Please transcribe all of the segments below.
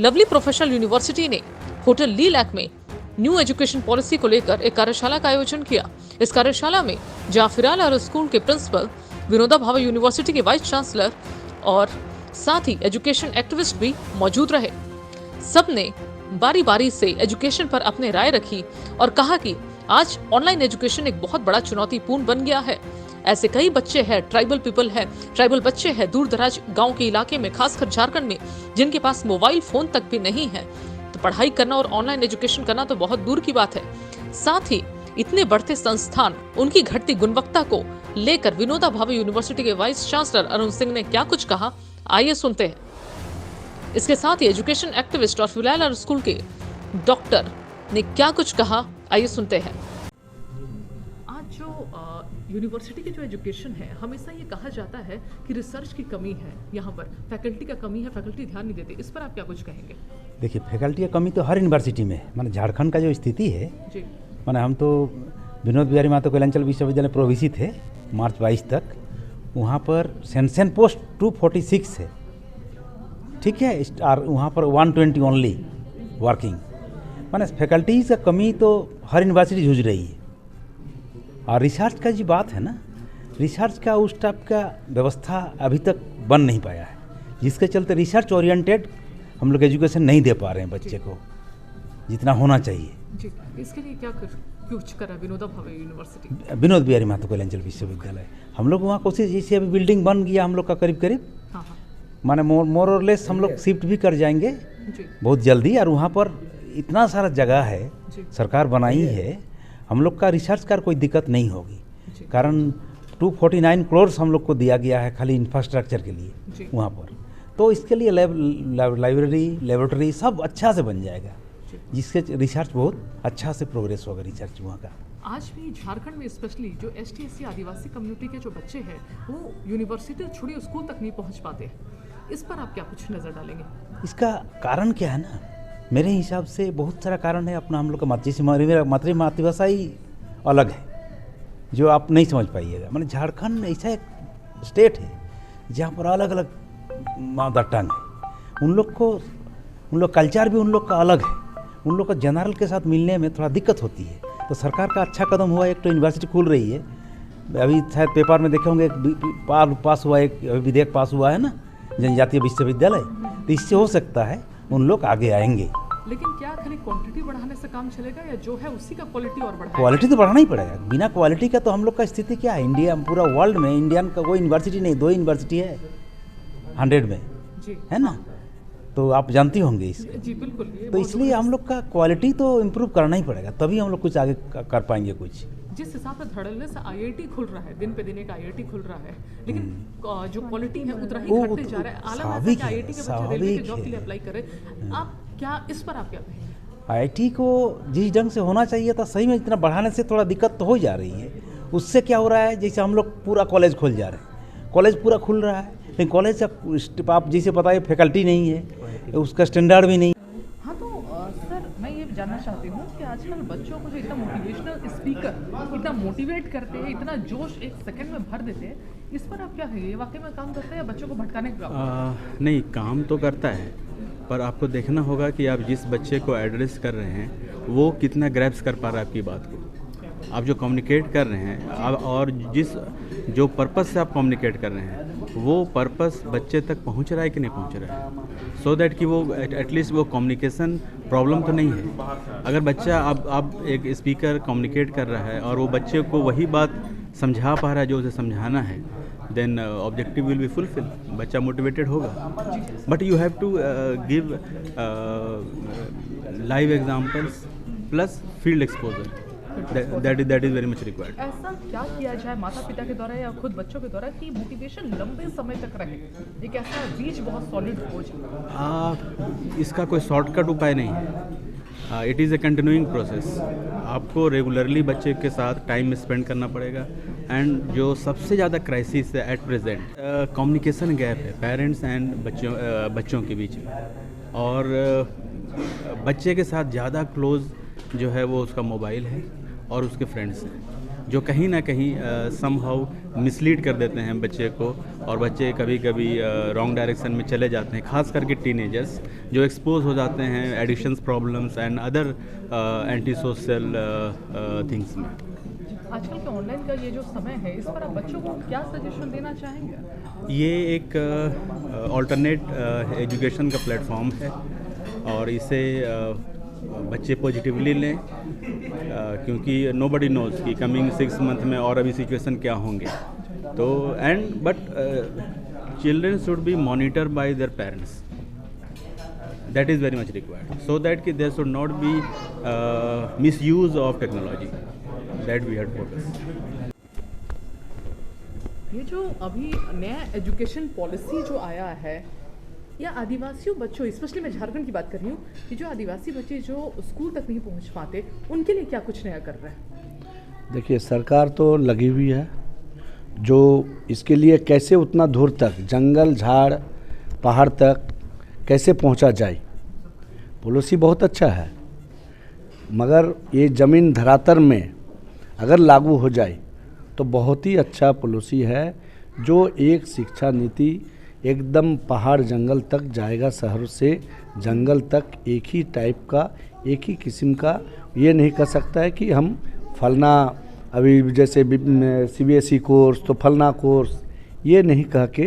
Lovely professional university ने hotel ली lack में new education policy को लेकर एक कार्यशाला का आयोजन किया। इस कार्यशाला में जाफिराल और स्कूल के प्रिंसिपल, विनोबा भावे यूनिवर्सिटी के वाइस चांसलर और साथ ही एजुकेशन एक्टिविस्ट भी मौजूद रहे। सबने बारी बारी से एजुकेशन पर अपने राय रखी और कहा कि आज ऑनलाइन एजुकेशन एक बहुत बड़ा चुनौतीपूर्ण बन गया है। ऐसे कई बच्चे हैं, ट्राइबल बच्चे हैं दूर दराज गांव के इलाके में, खासकर झारखंड में, जिनके पास मोबाइल फोन तक भी नहीं है। तो पढ़ाई करना और ऑनलाइन एजुकेशन करना तो बहुत दूर की बात है। साथ ही इतने बढ़ते संस्थान, उनकी घटती गुणवत्ता को लेकर विनोबा भावे यूनिवर्सिटी के वाइस चांसलर अरुण सिंह ने क्या कुछ कहा, आइए सुनते हैं। इसके साथ ही एजुकेशन एक्टिविस्ट और फिलहाल स्कूल के डॉक्टर ने क्या कुछ कहा, आइए सुनते हैं। आज जो यूनिवर्सिटी की जो एजुकेशन है, हमेशा ये कहा जाता है कि रिसर्च की कमी है, यहाँ पर फैकल्टी का कमी है, फैकल्टी ध्यान नहीं देते। इस पर आप क्या कुछ कहेंगे? देखिए, फैकल्टी की कमी तो हर यूनिवर्सिटी में है। माने झारखंड का जो स्थिति है जी, माने हम तो विनोद बिहारी महतो कोयलांचल विश्वविद्यालय प्रोविसी थे मार्च 22 तक। वहाँ पर सेंसन पोस्ट 246 है, ठीक है, और वहाँ पर 120 ओनली वर्किंग। माने फैकल्टीज का कमी तो हर यूनिवर्सिटी जूझ रही है। और रिसर्च का जी बात है ना, रिसर्च का उस टाइप का व्यवस्था अभी तक बन नहीं पाया है, जिसके चलते रिसर्च ओरिएंटेड हम लोग एजुकेशन नहीं दे पा रहे हैं बच्चे को जितना होना चाहिए। जी, इसके लिए क्या कुछ करा विनोबा भावे यूनिवर्सिटी? विनोद बिहारी महतो कोयलांचल विश्वविद्यालय, हम लोग वहाँ कोशिश, जैसे अभी बिल्डिंग बन गया हम लोग का करीब हाँ, माने मोर और लेस हम लोग शिफ्ट भी कर जाएंगे जी, बहुत जल्दी। और वहाँ पर इतना सारा जगह है, जी, सरकार बनाई है, हम लोग का रिसर्च का कोई दिक्कत नहीं होगी। जी, कारण 249 करोड़ हम लोग को दिया गया है खाली इंफ्रास्ट्रक्चर के लिए जी, वहाँ पर। तो इसके लिए लाइब्रेरी, लेबोरेटरी सब अच्छा से बन जाएगा, जिससे रिसर्च बहुत अच्छा से प्रोग्रेस होगा रिसर्च वहाँ का। आज भी झारखंड में स्पेशली जो ST/SC आदिवासी कम्युनिटी के जो बच्चे हैं, वो यूनिवर्सिटी छोड़िए स्कूल तक नहीं पहुंच पाते। इस पर आप क्या कुछ नजर डालेंगे? इसका कारण क्या है ना, मेरे हिसाब से बहुत सारा कारण है। अपना हम लोग का मातृभाषा ही अलग है, जो आप नहीं समझ पाइएगा। माने झारखंड ऐसा एक स्टेट है जहाँ पर अलग अलग मदर टंग है। उन लोग कल्चर भी उन लोग का अलग है। उन लोग का जनरल के साथ मिलने में थोड़ा दिक्कत होती है। तो सरकार का अच्छा कदम हुआ, एक तो यूनिवर्सिटी खुल रही है। अभी शायद पेपर में देखे होंगे, एक पास हुआ, एक विधेयक पास हुआ है ना, जनजातीय विश्वविद्यालय। तो इससे हो सकता है उन लोग आगे आएंगे। लेकिन क्या खाली क्वांटिटी बढ़ाने से काम चलेगा, या जो है उसी का क्वालिटी और बढ़ाएगा? क्वालिटी तो बढ़ाना ही पड़ेगा। बिना क्वालिटी का तो हम लोग का स्थिति क्या है, इंडिया पूरा वर्ल्ड में इंडियन का कोई यूनिवर्सिटी नहीं, 2 यूनिवर्सिटी है 100 में, जी, है ना। तो आप जानती होंगे इसको। जी बिल्कुल। तो इसलिए हम लोग का क्वालिटी तो इम्प्रूव करना ही पड़ेगा, तभी हम लोग कुछ आगे कर पाएंगे कुछ। जिस हिसाब से धड़ल्ले से IIT खुल रहा है, दिन पे दिन एक IIT खुल रहा है, लेकिन जो क्वालिटी है उतना ही घटते जा रहा है। आलम ऐसा कि IIT के बच्चे रेलवे के जॉब के लिए अप्लाई करें। आप क्या, इस पर आप क्या कहेंगे? IIT को जिस ढंग से होना चाहिए था, सही में इतना बढ़ाने से थोड़ा दिक्कत तो हो जा रही है। उससे क्या हो रहा है, जैसे हम लोग पूरा कॉलेज खोल जा रहे हैं, कॉलेज पूरा खुल रहा है, लेकिन कॉलेज का आप जैसे पता है फैकल्टी नहीं है, उसका स्टैंडर्ड भी नहीं। हाँ, तो सर मैं ये जानना चाहती हूँ कि आजकल बच्चों को जो इतना मोटिवेशनल स्पीकर इतना मोटिवेट करते हैं, इतना जोश एक सेकंड में भर देते हैं, इस पर आप क्या है, ये वाकई में काम करते हैं या बच्चों को भटकाने का काम? नहीं, काम तो करता है, पर आपको देखना होगा कि आप जिस बच्चे को एड्रेस कर रहे हैं वो कितना ग्रैब्स कर पा रहा है आपकी बात को। आप जो कम्युनिकेट कर रहे हैं और जो पर्पस से आप कम्युनिकेट कर रहे हैं, वो पर्पस बच्चे तक पहुंच रहा है कि नहीं पहुंच रहा है, सो दैट कि वो एटलीस्ट वो कम्युनिकेशन प्रॉब्लम तो नहीं है। अगर बच्चा अब एक स्पीकर कम्युनिकेट कर रहा है और वो बच्चे को वही बात समझा पा रहा है जो उसे समझाना है, then objective will be fulfil, बच्चा मोटिवेटेड होगा। But you have to give live examples plus field exposure, that is very much required. ऐसा क्या किया जाए माता पिता के द्वारा या खुद बच्चों के द्वारा कि मोटिवेशन लंबे समय तक रहे, एक ऐसा बीज बहुत सॉलिड हो जाए? इसका कोई शॉर्टकट उपाय नहीं है। It is a continuing process. आपको रेगुलरली बच्चे के साथ टाइम स्पेंड करना पड़ेगा। एंड जो सबसे ज़्यादा क्राइसिस है एट प्रेजेंट, कम्युनिकेशन गैप है पेरेंट्स एंड बच्चों के बीच में। और बच्चे के साथ ज़्यादा क्लोज जो है वो उसका मोबाइल है और उसके फ्रेंड्स हैं। जो कहीं ना कहीं समहाउ मिसलीड कर देते हैं बच्चे को, और बच्चे कभी कभी रॉन्ग डायरेक्शन में चले जाते हैं, खास करके टीनेजर्स जो एक्सपोज हो जाते हैं addictions problems and other anti social things में। आजकल के ऑनलाइन का ये जो समय है, इस पर आप बच्चों को क्या सजेशन देना चाहेंगे? ये एक ऑल्टरनेट एजुकेशन का प्लेटफॉर्म है और इसे बच्चे पॉजिटिवली लें, क्योंकि नोबडी नोज़ कि कमिंग 6 मंथ में और अभी सिचुएशन क्या होंगे। तो but children should be monitor by their parents, that is very much required, so that कि there should not be misuse of technology, that we had focus. ये जो अभी नया एजुकेशन पॉलिसी जो आया है, या आदिवासियों बच्चों, स्पेशली मैं झारखंड की बात कर रही हूँ, ये जो आदिवासी बच्चे जो स्कूल तक नहीं पहुँच पाते, उनके लिए क्या कुछ नया कर रहा है? देखिए, सरकार तो लगी हुई है, जो इसके लिए कैसे उतना दूर तक जंगल झाड़ पहाड़ तक कैसे पहुंचा जाए, पॉलिसी बहुत अच्छा है, मगर ये ज़मीन धरातल में अगर लागू हो जाए तो बहुत ही अच्छा पॉलिसी है, जो एक शिक्षा नीति एकदम पहाड़ जंगल तक जाएगा, शहर से जंगल तक एक ही टाइप का, एक ही किस्म का। ये नहीं कर सकता है कि हम फलना, अभी जैसे CBSE कोर्स तो फलना कोर्स, ये नहीं कह के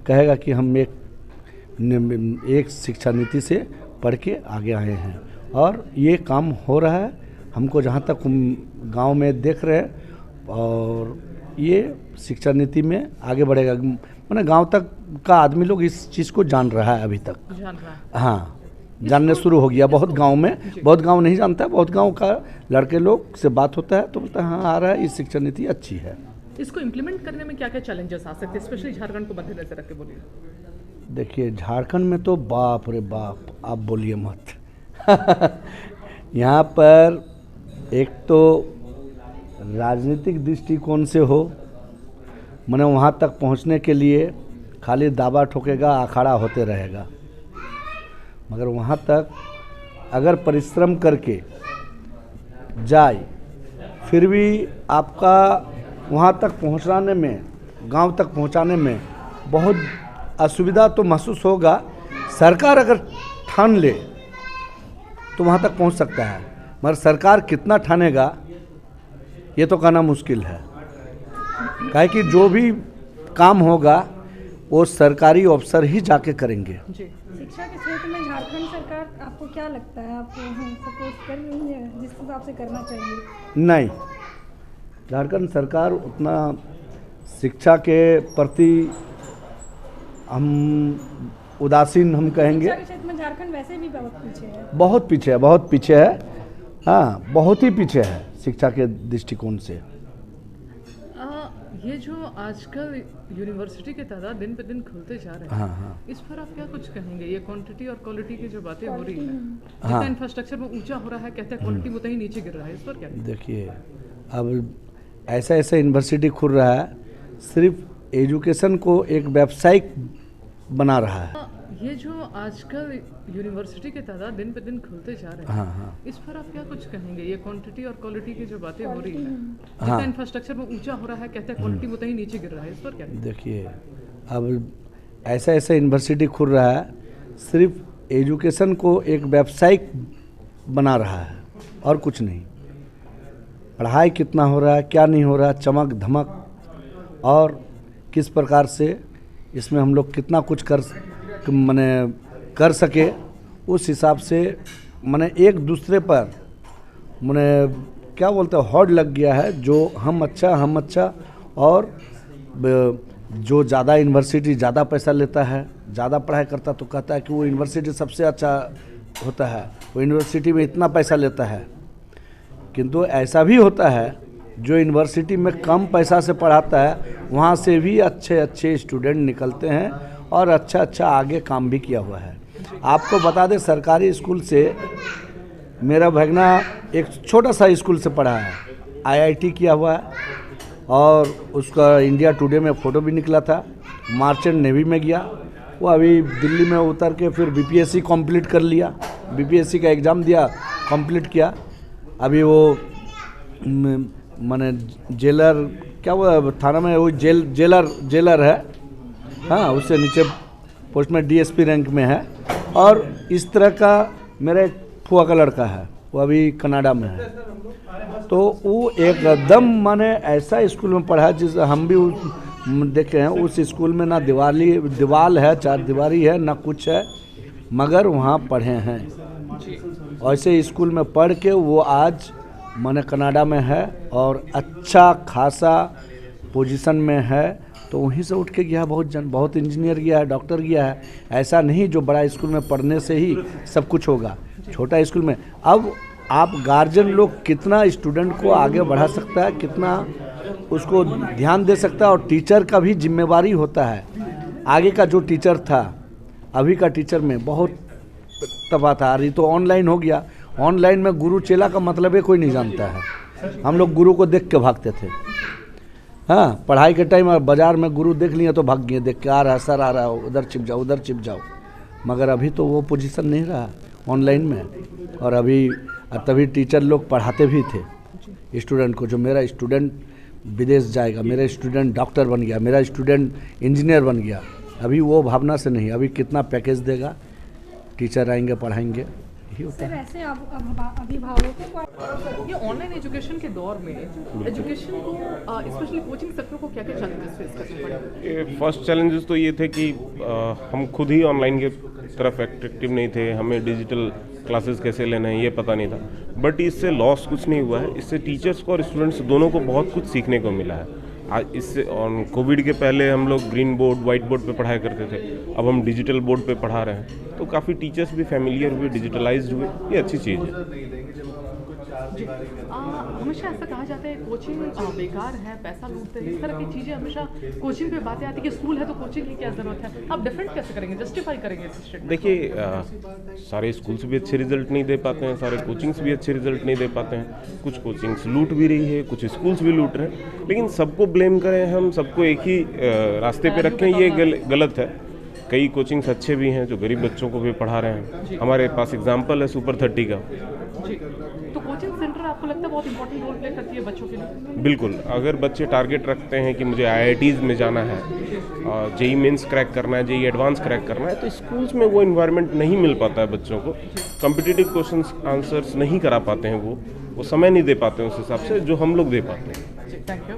कहेगा कि हम एक शिक्षा नीति से पढ़ के आगे आए हैं, और ये काम हो रहा है हमको जहाँ तक गांव में देख रहे हैं, और ये शिक्षा नीति में आगे बढ़ेगा। मैंने गांव तक का आदमी लोग इस चीज़ को जान रहा है, अभी तक जान रहा है। हाँ, जानने शुरू हो गया। बहुत गांव में, बहुत गांव नहीं जानता है, बहुत गांव का लड़के लोग से बात होता है तो बोलता है हाँ आ रहा है, इस शिक्षा नीति अच्छी है। इसको इम्प्लीमेंट करने में क्या क्या चैलेंजेस आ सकते हैं, स्पेशली झारखंड को मद्देनजर रख के बोलिए? देखिए, झारखंड में तो बाप रे बाप, आप बोलिए मत। यहाँ पर एक तो राजनीतिक दृष्टिकोण से हो, मैंने वहाँ तक पहुँचने के लिए खाली दावा ठोकेगा, अखाड़ा होते रहेगा, मगर वहाँ तक अगर परिश्रम करके जाए, फिर भी आपका वहाँ तक पहुँचाने में, गांव तक पहुँचाने में बहुत असुविधा तो महसूस होगा। सरकार अगर ठान ले तो वहाँ तक पहुँच सकता है, मगर सरकार कितना ठानेगा ये तो कहना मुश्किल है। काहे कि जो भी काम होगा वो सरकारी अफसर ही जाके करेंगे। जी, शिक्षा के क्षेत्र में झारखंड सरकार आपको क्या लगता है, आपको सपोर्ट कर रही है जिस हिसाब से करना चाहिए? नहीं, झारखंड सरकार उतना शिक्षा के प्रति हम उदासीन हम कहेंगे। शिक्षा के क्षेत्र में झारखंड वैसे भी बहुत पीछे है। बहुत पीछे है, बहुत पीछे है, हाँ बहुत ही पीछे है शिक्षा के दृष्टिकोण से। ये जो आजकल यूनिवर्सिटी के तादाद दिन पे दिन खुलते जा रहे हैं, हाँ हाँ, इस पर आप क्या कुछ कहेंगे? ये क्वांटिटी और क्वालिटी की जो बातें हो रही हैं, हाँ। जितना इंफ्रास्ट्रक्चर में ऊंचा हो रहा है, कहते हैं क्वालिटी उतना ही नीचे गिर रहा है, इस पर क्या? देखिए, अब ऐसा ऐसा यूनिवर्सिटी खुल रहा है, सिर्फ एजुकेशन को एक व्यावसायिक बना रहा है। ये जो आजकल यूनिवर्सिटी के तादाद दिन पे दिन खुलते जा रहे हैं, हाँ हाँ, इस पर आप क्या कुछ कहेंगे? ये क्वांटिटी और क्वालिटी की जो बातें हो रही हैं, हाँ। जितना इंफ्रास्ट्रक्चर में ऊंचा हो रहा है, कहते हैं क्वालिटी उतना ही नीचे गिर रहा है, इस पर क्या? देखिए, अब ऐसा ऐसा यूनिवर्सिटी खुल रहा है, सिर्फ एजुकेशन को एक व्यावसायिक बना रहा है और कुछ नहीं। पढ़ाई कितना हो रहा है, क्या नहीं हो रहा है, चमक धमक और किस प्रकार से इसमें हम लोग कितना कुछ कर सके, उस हिसाब से मैंने एक दूसरे पर मैंने क्या बोलते हैं हॉड लग गया है, जो हम अच्छा और जो ज़्यादा यूनिवर्सिटी ज़्यादा पैसा लेता है, ज़्यादा पढ़ाई करता तो कहता है कि वो यूनिवर्सिटी सबसे अच्छा होता है, वो यूनिवर्सिटी में इतना पैसा लेता है। किंतु ऐसा भी होता है जो यूनिवर्सिटी में कम पैसा से पढ़ाता है, वहाँ से भी अच्छे अच्छे स्टूडेंट निकलते हैं और अच्छा आगे काम भी किया हुआ है। आपको बता दें, सरकारी स्कूल से मेरा भगना एक छोटा सा स्कूल से पढ़ा है, IIT किया हुआ है, और उसका इंडिया टुडे में फ़ोटो भी निकला था। मार्चेंट नेवी में गया, वो अभी दिल्ली में उतर के फिर BPSC कंप्लीट कर लिया, BPSC का एग्ज़ाम दिया, कंप्लीट किया। अभी वो माने जेलर क्या वो थाना में वो जेलर है, हाँ उससे नीचे पोस्ट में डीएसपी रैंक में है। और इस तरह का मेरा एक फुआ का लड़का है, वो अभी कनाडा में है। तो वो एकदम माने ऐसा स्कूल में पढ़ा जिस हम भी देखे हैं। उस स्कूल में ना दीवार है, चार दीवारी है, ना कुछ है, मगर वहाँ पढ़े हैं। ऐसे स्कूल में पढ़ के वो आज माने कनाडा में है और अच्छा खासा पोजीशन में है। तो वहीं से उठ के गया, बहुत इंजीनियर गया है, डॉक्टर गया है। ऐसा नहीं जो बड़ा स्कूल में पढ़ने से ही सब कुछ होगा, छोटा स्कूल में। अब आप गार्जियन लोग कितना स्टूडेंट को आगे बढ़ा सकता है, कितना उसको ध्यान दे सकता है, और टीचर का भी जिम्मेवारी होता है। आगे का जो टीचर था, अभी का टीचर में बहुत तफावत था। अभी तो ऑनलाइन हो गया, ऑनलाइन में गुरु चेला का मतलब है कोई नहीं जानता है। हम लोग गुरु को देख के भागते थे, हाँ पढ़ाई के टाइम बाजार में गुरु देख लिया तो भाग गए, देख के आ रहा है सर आ रहा है, उधर छिप जाओ उधर छिप जाओ। मगर अभी तो वो पोजीशन नहीं रहा ऑनलाइन में। और अभी तभी टीचर लोग पढ़ाते भी थे स्टूडेंट को, जो मेरा स्टूडेंट विदेश जाएगा, मेरा स्टूडेंट डॉक्टर बन गया, मेरा स्टूडेंट इंजीनियर बन गया। अभी वो भावना से नहीं, अभी कितना पैकेज देगा, टीचर आएंगे पढ़ाएंगे, यही होता सर है। ऐसे अभिभावकों को ये ऑनलाइन एजुकेशन के दौर में एजुकेशन को स्पेशली कोचिंग सेक्टर को क्या क्या चैलेंजेस फेस करने पड़े? फर्स्ट चैलेंजेस तो ये थे कि हम खुद ही ऑनलाइन के तरफ एक्टिव नहीं थे, हमें डिजिटल क्लासेस कैसे लेना है ये पता नहीं था। बट इससे लॉस कुछ नहीं हुआ है, इससे टीचर्स को और स्टूडेंट्स दोनों को बहुत कुछ सीखने को मिला है। आज इससे कोविड के पहले हम लोग ग्रीन बोर्ड वाइट बोर्ड पे पढ़ाया करते थे, अब हम डिजिटल बोर्ड पे पढ़ा रहे हैं, तो काफ़ी टीचर्स भी फैमिलियर हुए, डिजिटलाइज्ड हुए, ये अच्छी चीज़ है। हमेशा ऐसा कहा जाता है कोचिंग बेकार है, पैसा लूटते हैं, इस तरह की चीज़ें हमेशा कोचिंग पे बातें आती है कि स्कूल है तो कोचिंग की क्या ज़रूरत है। आप डिफरेंट कैसे करेंगे, जस्टिफाई करेंगे इस स्टेटमेंट? देखिए सारे स्कूल्स भी अच्छे रिजल्ट नहीं दे पाते हैं, सारे कोचिंग्स भी अच्छे रिजल्ट नहीं दे पाते हैं। कुछ कोचिंग्स लूट भी रही है, कुछ स्कूल्स भी लूट रहे हैं, लेकिन सबको ब्लेम करें हम, सबको एक ही रास्ते पे रखें, ये गलत है। कई कोचिंग्स अच्छे भी हैं जो गरीब बच्चों को भी पढ़ा रहे हैं। हमारे पास एग्जाम्पल है सुपर 30 का। जी, तो कोचिंग सेंटर आपको लगता है बहुत इंपॉर्टेंट रोल प्ले करती है बच्चों के लिए? बिल्कुल, अगर बच्चे टारगेट रखते हैं कि मुझे IITs में जाना है, जेई मेंस क्रैक करना है, जेई एडवांस क्रैक करना है, तो स्कूल्स में वो इन्वायरमेंट नहीं मिल पाता है बच्चों को। कॉम्पिटिटिव क्वेश्चंस आंसर्स नहीं करा पाते हैं, वो समय नहीं दे पाते हैं उस हिसाब से जो हम लोग दे पाते हैं। Thank you.